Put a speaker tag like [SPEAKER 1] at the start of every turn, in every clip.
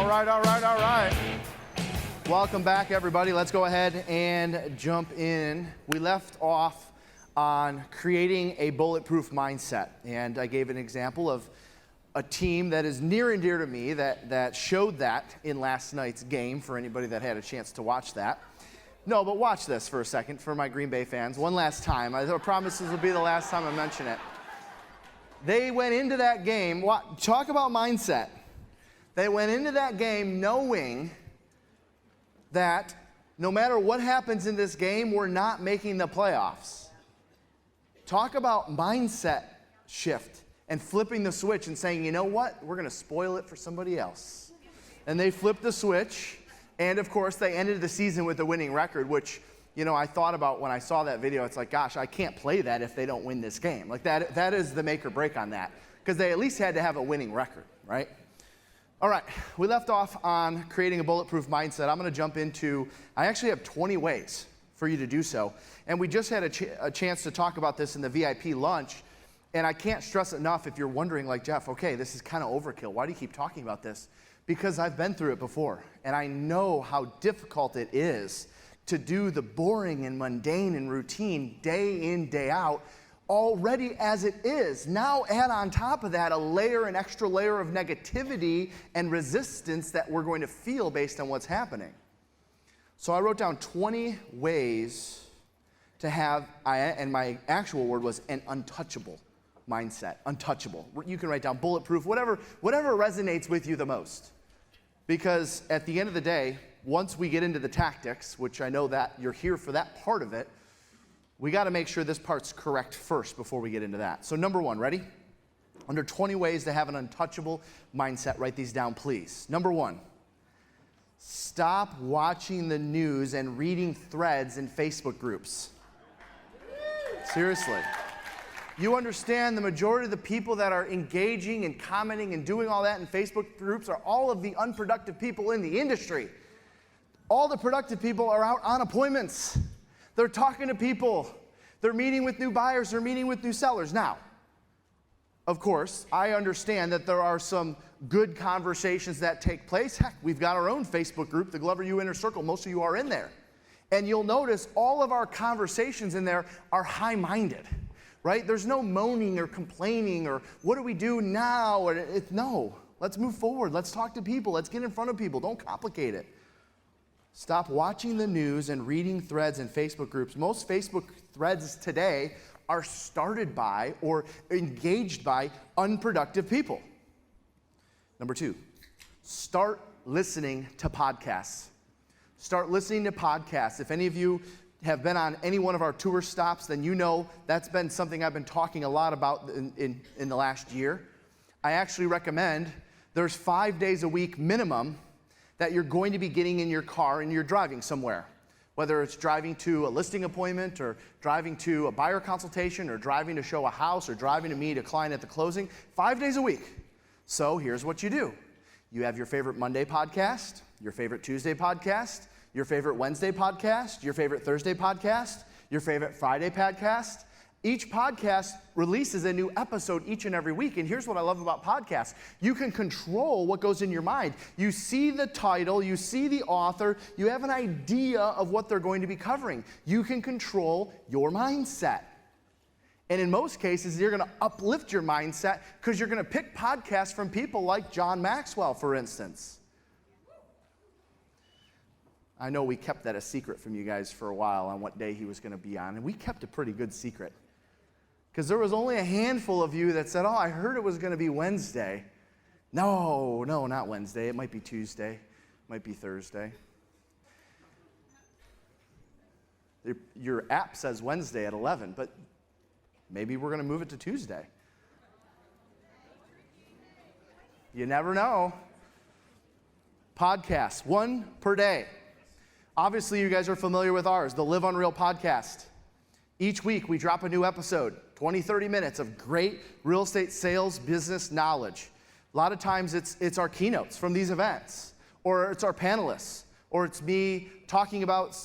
[SPEAKER 1] All right. Welcome back, everybody. Let's go ahead and jump in. We left off on creating a bulletproof mindset, and I gave an example of a team that is near and dear to me that showed that in last night's game for anybody that had a chance to watch that. No, but watch this for a second for my Green Bay fans. One last time. I promise this will be the last time I mention it. They went into that game, talk about mindset. They went into that game knowing that no matter what happens in this game, we're not making the playoffs. Talk about mindset shift and flipping the switch and saying, you know what, we're going to spoil it for somebody else. And they flipped the switch, and of course, they ended the season with a winning record, which, you know, I thought about when I saw that video. It's like, gosh, I can't play that if they don't win this game. Like, that is the make or break on that, because they at least had to have a winning record, right? All right, we left off on creating a bulletproof mindset. I'm going to jump into, I actually have 20 ways for you to do so. And we just had a chance to talk about this in the VIP lunch. And I can't stress enough if you're wondering, like, Jeff, okay, this is kind of overkill. Why do you keep talking about this? Because I've been through it before. And I know how difficult it is to do the boring and mundane and routine day in, day out, already as it is. Now add on top of that an extra layer of negativity and resistance that we're going to feel based on what's happening. So I wrote down 20 ways to have, and my actual word was an untouchable mindset. Untouchable. You can write down bulletproof, whatever resonates with you the most. Because at the end of the day, once we get into the tactics, which I know that you're here for that part of it, we got to make sure this part's correct first before we get into that. So number one, ready? Under 20 ways to have an untouchable mindset, write these down, please. Number one, stop watching the news and reading threads in Facebook groups. Seriously. You understand the majority of the people that are engaging and commenting and doing all that in Facebook groups are all of the unproductive people in the industry. All the productive people are out on appointments. They're talking to people. They're meeting with new buyers. They're meeting with new sellers. Now, of course, I understand that there are some good conversations that take place. Heck, we've got our own Facebook group, the Glover U Inner Circle. Most of you are in there. And you'll notice all of our conversations in there are high-minded, right? There's no moaning or complaining or what do we do now? No, let's move forward. Let's talk to people. Let's get in front of people. Don't complicate it. Stop watching the news and reading threads in Facebook groups. Most Facebook threads today are started by or engaged by unproductive people. Number two, start listening to podcasts. Start listening to podcasts. If any of you have been on any one of our tour stops, then you know that's been something I've been talking a lot about in the last year. I actually recommend there's 5 days a week minimum that you're going to be getting in your car and you're driving somewhere. Whether it's driving to a listing appointment or driving to a buyer consultation or driving to show a house or driving to meet a client at the closing, 5 days a week. So here's what you do. You have your favorite Monday podcast, your favorite Tuesday podcast, your favorite Wednesday podcast, your favorite Thursday podcast, your favorite Friday podcast. Each podcast releases a new episode each and every week. And here's what I love about podcasts. You can control what goes in your mind. You see the title, you see the author, you have an idea of what they're going to be covering. You can control your mindset. And in most cases, you're going to uplift your mindset because you're going to pick podcasts from people like John Maxwell, for instance. I know we kept that a secret from you guys for a while on what day he was going to be on, and we kept a pretty good secret. Because there was only a handful of you that said, oh, I heard it was going to be Wednesday. No, not Wednesday. It might be Tuesday. It might be Thursday. Your app says Wednesday at 11, but maybe we're going to move it to Tuesday. You never know. Podcasts, 1 per day. Obviously, you guys are familiar with ours, the Live Unreal podcast. Each week, we drop a new episode, 20, 30 minutes of great real estate sales business knowledge. A lot of times, it's our keynotes from these events, or it's our panelists, or it's me talking about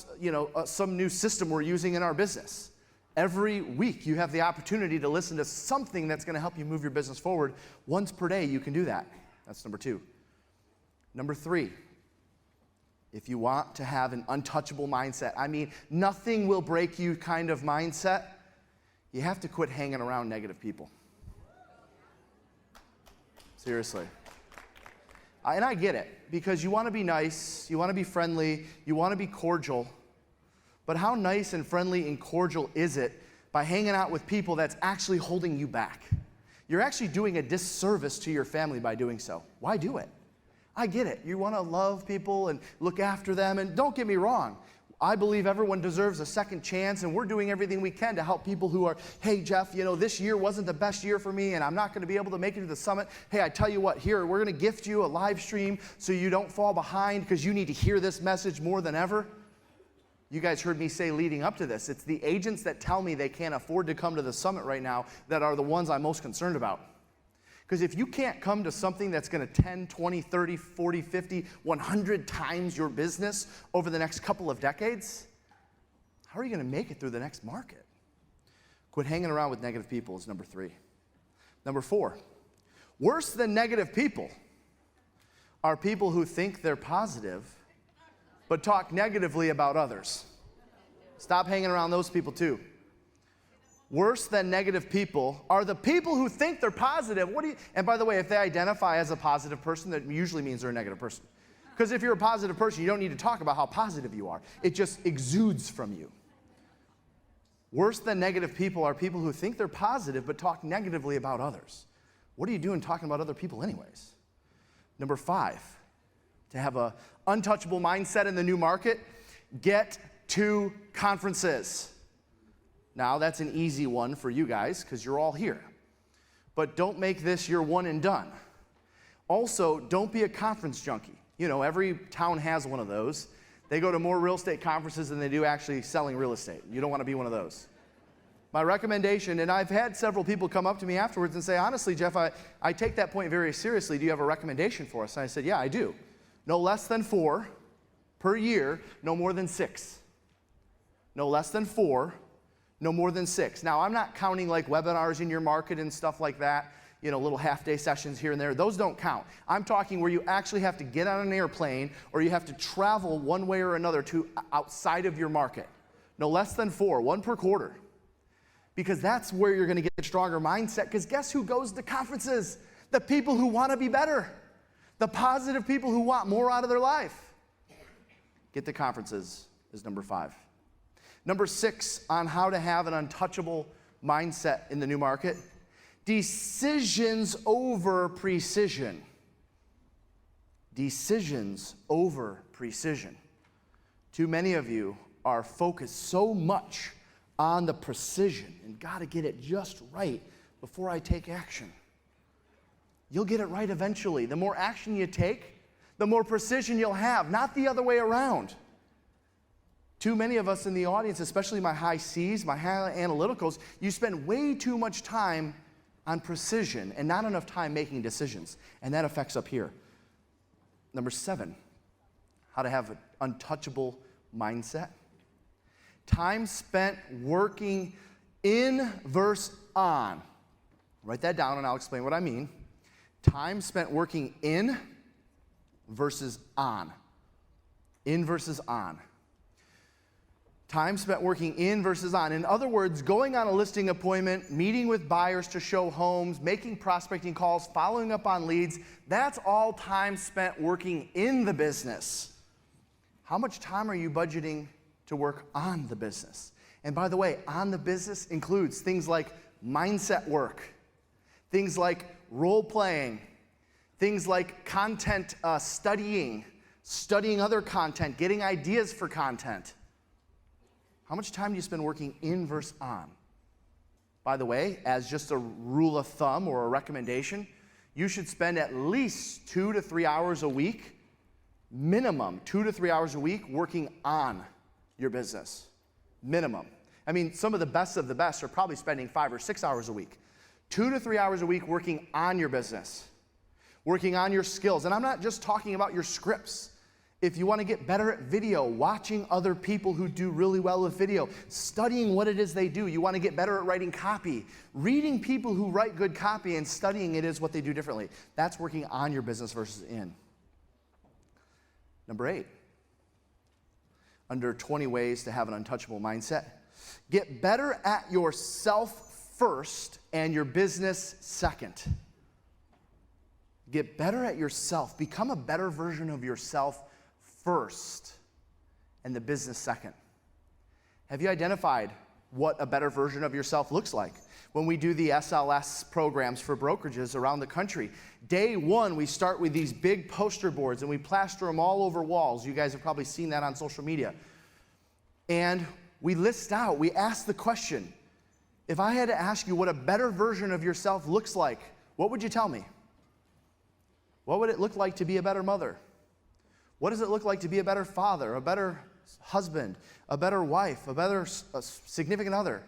[SPEAKER 1] some new system we're using in our business. Every week, you have the opportunity to listen to something that's going to help you move your business forward. Once per day, you can do that. That's number 2. Number 3, if you want to have an untouchable mindset, I mean, nothing will break you kind of mindset, you have to quit hanging around negative people. Seriously. And I get it, because you want to be nice, you want to be friendly, you want to be cordial, but how nice and friendly and cordial is it by hanging out with people that's actually holding you back? You're actually doing a disservice to your family by doing so. Why do it? I get it. You want to love people and look after them, and don't get me wrong. I believe everyone deserves a second chance, and we're doing everything we can to help people who are, hey, Jeff, this year wasn't the best year for me, and I'm not going to be able to make it to the summit. Hey, I tell you what, here, we're going to gift you a live stream so you don't fall behind because you need to hear this message more than ever. You guys heard me say leading up to this, it's the agents that tell me they can't afford to come to the summit right now that are the ones I'm most concerned about. Because if you can't come to something that's going to 10, 20, 30, 40, 50, 100 times your business over the next couple of decades, how are you going to make it through the next market? Quit hanging around with negative people is number 3. Number 4, worse than negative people are people who think they're positive but talk negatively about others. Stop hanging around those people too. Worse than negative people are the people who think they're positive. And by the way, if they identify as a positive person, that usually means they're a negative person. Because if you're a positive person, you don't need to talk about how positive you are. It just exudes from you. Worse than negative people are people who think they're positive but talk negatively about others. What are you doing talking about other people anyways? Number 5, to have an untouchable mindset in the new market, get to conferences. Now, that's an easy one for you guys because you're all here. But don't make this your one and done. Also, don't be a conference junkie. Every town has one of those. They go to more real estate conferences than they do actually selling real estate. You don't want to be one of those. My recommendation, and I've had several people come up to me afterwards and say, honestly, Jeff, I take that point very seriously. Do you have a recommendation for us? And I said, yeah, I do. No less than 4 per year, no more than 6. No less than 4. No more than 6. Now, I'm not counting like webinars in your market and stuff like that, little half-day sessions here and there. Those don't count. I'm talking where you actually have to get on an airplane or you have to travel one way or another to outside of your market. No less than 4, 1 per quarter. Because that's where you're going to get a stronger mindset. Because guess who goes to conferences? The people who want to be better. The positive people who want more out of their life. Get to conferences is number 5. Number 6 on how to have an untouchable mindset in the new market, decisions over precision. Decisions over precision. Too many of you are focused so much on the precision and got to get it just right before I take action. You'll get it right eventually. The more action you take, the more precision you'll have, not the other way around. Too many of us in the audience, especially my high C's, my high analyticals, you spend way too much time on precision and not enough time making decisions. And that affects up here. Number 7, how to have an untouchable mindset. Time spent working in versus on. Write that down and I'll explain what I mean. Time spent working in versus on. In versus on. Time spent working in versus on. In other words, going on a listing appointment, meeting with buyers to show homes, making prospecting calls, following up on leads, that's all time spent working in the business. How much time are you budgeting to work on the business? And by the way, on the business includes things like mindset work, things like role playing, things like content studying other content, getting ideas for content. How much time do you spend working in versus on? By the way, as just a rule of thumb or a recommendation, you should spend at least 2 to 3 hours a week, minimum 2 to 3 hours a week working on your business. Minimum. I mean, some of the best are probably spending 5 or 6 hours a week. 2 to 3 hours a week working on your business, working on your skills. And I'm not just talking about your scripts. If you want to get better at video, watching other people who do really well with video, studying what it is they do. You want to get better at writing copy. Reading people who write good copy and studying it is what they do differently. That's working on your business versus in. Number 8, under 20 ways to have an untouchable mindset. Get better at yourself first and your business second. Get better at yourself. Become a better version of yourself first and the business second. Have you identified what a better version of yourself looks like? When we do the SLS programs for brokerages around the country, day one, we start with these big poster boards and we plaster them all over walls. You guys have probably seen that on social media. And we list out, we ask the question, if I had to ask you what a better version of yourself looks like, what would you tell me? What would it look like to be a better mother? What does it look like to be a better father, a better husband, a better wife, a better significant other?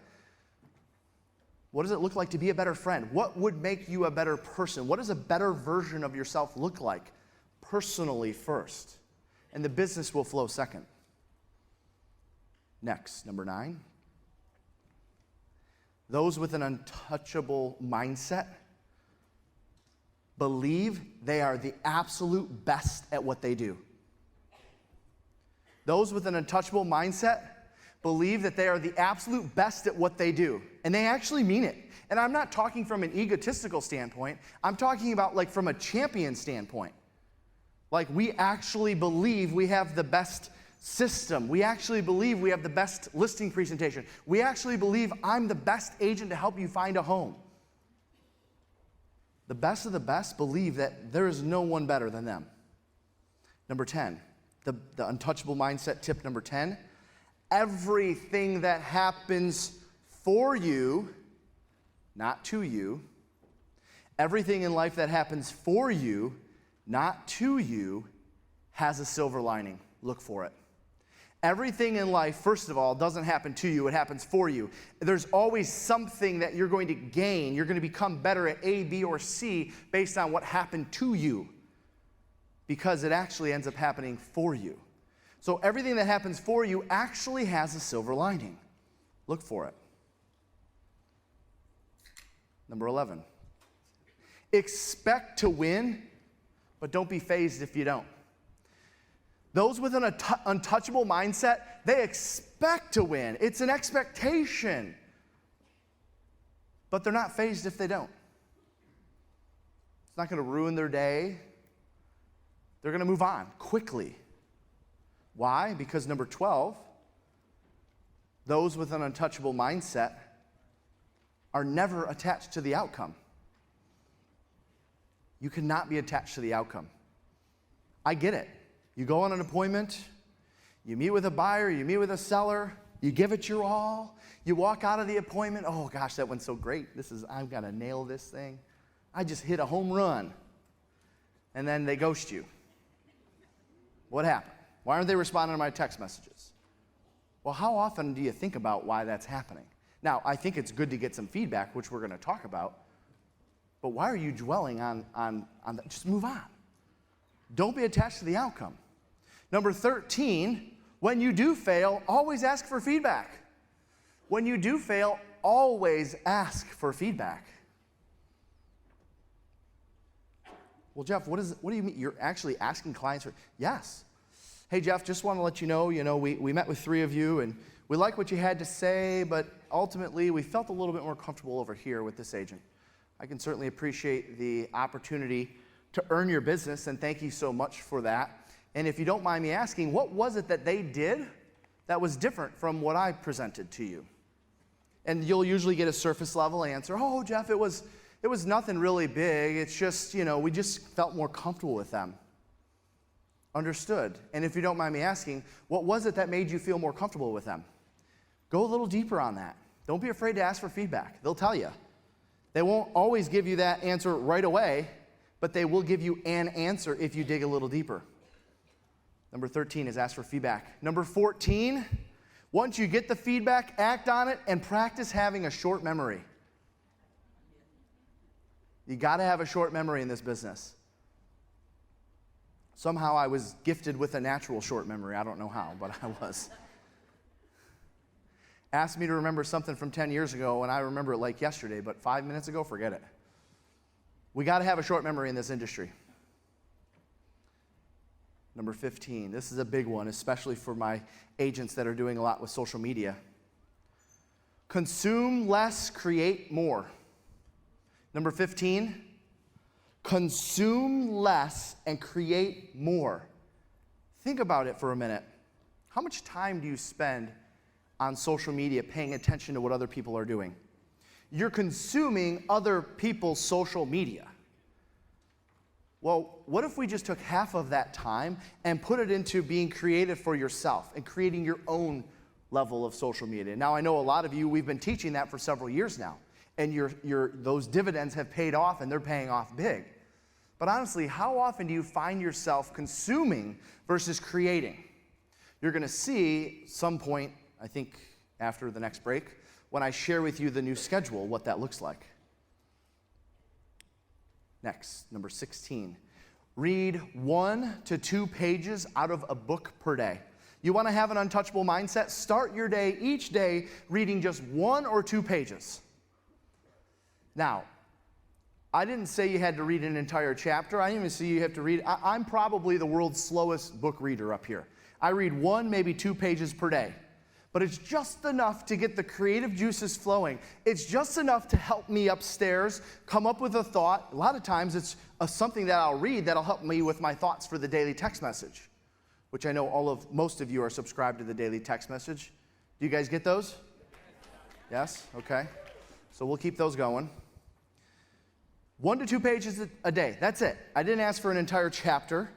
[SPEAKER 1] What does it look like to be a better friend? What would make you a better person? What does a better version of yourself look like? Personally first. And the business will flow second. Next, number 9. Those with an untouchable mindset believe they are the absolute best at what they do. Those with an untouchable mindset believe that they are the absolute best at what they do. And they actually mean it. And I'm not talking from an egotistical standpoint. I'm talking about like from a champion standpoint. Like we actually believe we have the best system. We actually believe we have the best listing presentation. We actually believe I'm the best agent to help you find a home. The best of the best believe that there is no one better than them. Number 10, the untouchable mindset tip number 10. Everything that happens for you, not to you, everything in life that happens for you, not to you, has a silver lining. Look for it. Everything in life, first of all, doesn't happen to you, it happens for you. There's always something that you're going to gain. You're going to become better at A, B, or C based on what happened to you, because it actually ends up happening for you. So everything that happens for you actually has a silver lining. Look for it. Number 11. Expect to win, but don't be fazed if you don't. Those with an untouchable mindset, they expect to win. It's an expectation. But they're not fazed if they don't. It's not going to ruin their day. They're going to move on quickly. Why? Because number 12, those with an untouchable mindset are never attached to the outcome. You cannot be attached to the outcome. I get it. You go on an appointment, you meet with a buyer, you meet with a seller, you give it your all, you walk out of the appointment, oh gosh, that went so great. I've got to nail this thing. I just hit a home run. And then they ghost you. What happened? Why aren't they responding to my text messages? Well, how often do you think about why that's happening? Now, I think it's good to get some feedback, which we're going to talk about, but why are you dwelling on that? Just move on. Don't be attached to the outcome. Number 13, when you do fail, always ask for feedback. When you do fail, always ask for feedback. Well, Jeff, what do you mean? You're actually asking clients for? Yes. Hey, Jeff, just want to let you know, we met with 3 of you, and we like what you had to say, but ultimately, we felt a little bit more comfortable over here with this agent. I can certainly appreciate the opportunity to earn your business, and thank you so much for that. And if you don't mind me asking, what was it that they did that was different from what I presented to you? And you'll usually get a surface level answer. Oh, Jeff, it was nothing really big. It's just, we just felt more comfortable with them. Understood. And if you don't mind me asking, what was it that made you feel more comfortable with them? Go a little deeper on that. Don't be afraid to ask for feedback. They'll tell you. They won't always give you that answer right away, but they will give you an answer if you dig a little deeper. Number 13 is ask for feedback. Number 14, once you get the feedback, act on it and practice having a short memory. You got to have a short memory in this business. Somehow I was gifted with a natural short memory. I don't know how, but I was. Ask me to remember something from 10 years ago, and I remember it like yesterday, but 5 minutes ago, forget it. We got to have a short memory in this industry. Number 15. This is a big one, especially for my agents that are doing a lot with social media. Consume less, create more. Number 15. Consume less and create more. Think about it for a minute. How much time do you spend on social media paying attention to what other people are doing? You're consuming other people's social media. Well, what if we just took half of that time and put it into being creative for yourself and creating your own level of social media? Now, I know a lot of you, we've been teaching that for several years now, and those dividends have paid off, and they're paying off big. But honestly, how often do you find yourself consuming versus creating? You're going to see some point, I think after the next break, when I share with you the new schedule, what that looks like. Next, number 16. Read 1 to 2 pages out of a book per day. You want to have an untouchable mindset? Start your day each day reading just 1 or 2 pages. Now, I didn't say you had to read an entire chapter. I didn't even say you have to read. I'm probably the world's slowest book reader up here. I read 1, maybe 2 pages per day. But it's just enough to get the creative juices flowing. It's just enough to help me upstairs come up with a thought. A lot of times it's something that I'll read that'll help me with my thoughts for the daily text message, which I know most of you are subscribed to the daily text message. Do you guys get those? Yes? Okay. So we'll keep those going. 1 to 2 pages a day. That's it. I didn't ask for an entire chapter.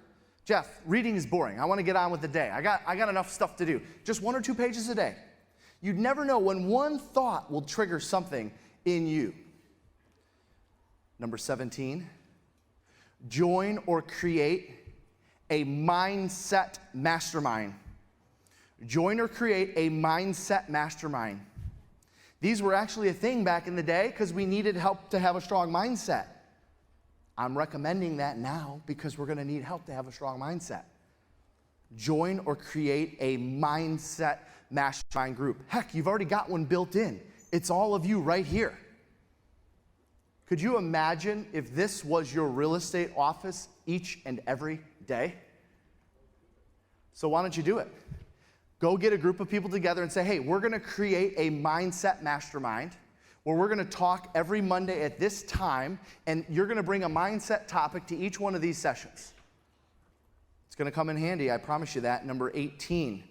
[SPEAKER 1] Jeff, reading is boring. I want to get on with the day. I got enough stuff to do. Just 1 or 2 pages a day. You'd never know when one thought will trigger something in you. Number 17, join or create a mindset mastermind. Join or create a mindset mastermind. These were actually a thing back in the day because we needed help to have a strong mindset. I'm recommending that now because we're going to need help to have a strong mindset. Join or create a mindset mastermind group. Heck, you've already got one built in. It's all of you right here. Could you imagine if this was your real estate office each and every day? So why don't you do it? Go get a group of people together and say, hey, we're going to create a mindset mastermind where we're going to talk every Monday at this time, and you're going to bring a mindset topic to each one of these sessions. It's going to come in handy, I promise you that. Number 18,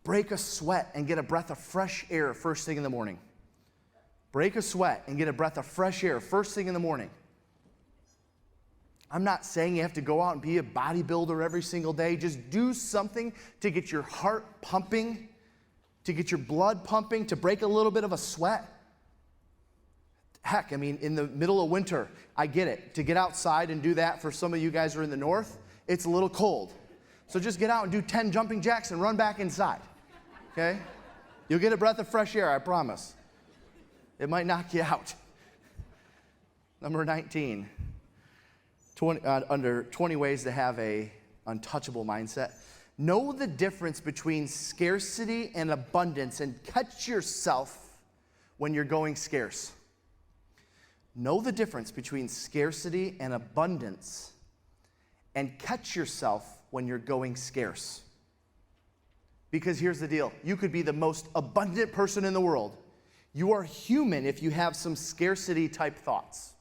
[SPEAKER 1] break a sweat and get a breath of fresh air first thing in the morning. Break a sweat and get a breath of fresh air first thing in the morning. I'm not saying you have to go out and be a bodybuilder every single day. Just do something to get your heart pumping, to get your blood pumping, to break a little bit of a sweat. Heck, I mean, in the middle of winter, I get it. To get outside and do that, for some of you guys who are in the north, it's a little cold. So just get out and do 10 jumping jacks and run back inside, okay? You'll get a breath of fresh air, I promise. It might knock you out. Number 19. Under 20 ways to have a untouchable mindset. Know the difference between scarcity and abundance and catch yourself when you're going scarce. Know the difference between scarcity and abundance and catch yourself when you're going scarce. Because here's the deal. You could be the most abundant person in the world. You are human if you have some scarcity type thoughts.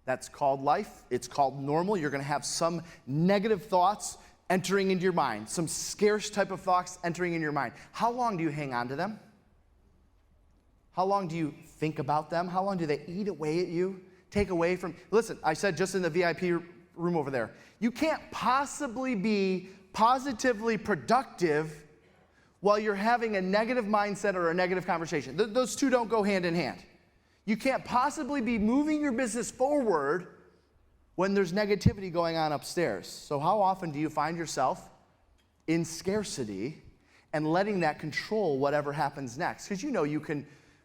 [SPEAKER 1] That's called life. It's called normal. You're going to have some negative thoughts entering into your mind, some scarce type of thoughts entering into your mind. How long do you hang on to them? How long do you think about them? How long do they eat away at you? Take away from... Listen, I said just in the VIP room over there, you can't possibly be positively productive while you're having a negative mindset or a negative conversation. Those two don't go hand in hand. You can't possibly be moving your business forward when there's negativity going on upstairs. So how often do you find yourself in scarcity and letting that control whatever happens next? Because you know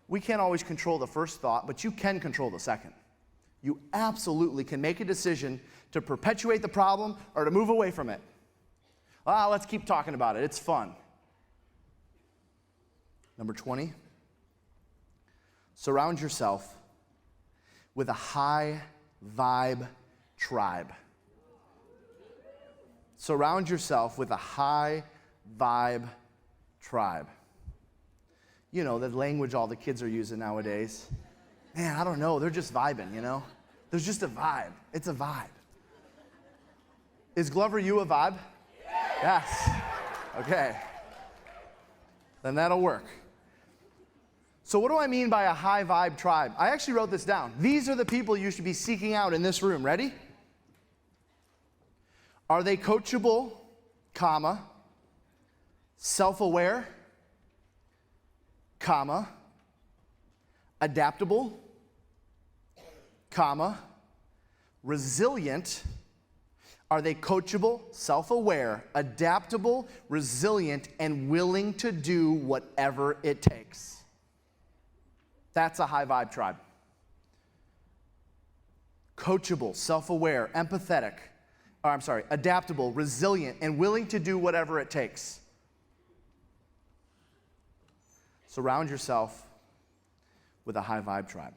[SPEAKER 1] we can't always control the first thought, but you can control the second. You absolutely can make a decision to perpetuate the problem or to move away from it. Let's keep talking about it. It's fun. Number 20. Surround yourself with a high vibe tribe. Surround yourself with a high vibe tribe. You know, the language all the kids are using nowadays. Man, I don't know, they're just vibing, you know? There's just a vibe. It's a vibe. Is Glover, you a vibe? Yes. Okay. Then that'll work. So what do I mean by a high vibe tribe? I actually wrote this down. These are the people you should be seeking out in this room. Ready? Are they coachable, comma, self-aware, comma, adaptable, comma, resilient? Are they coachable, self-aware, adaptable, resilient, and willing to do whatever it takes? That's a high vibe tribe. Coachable, self-aware, empathetic, adaptable, resilient, and willing to do whatever it takes. Surround yourself with a high vibe tribe.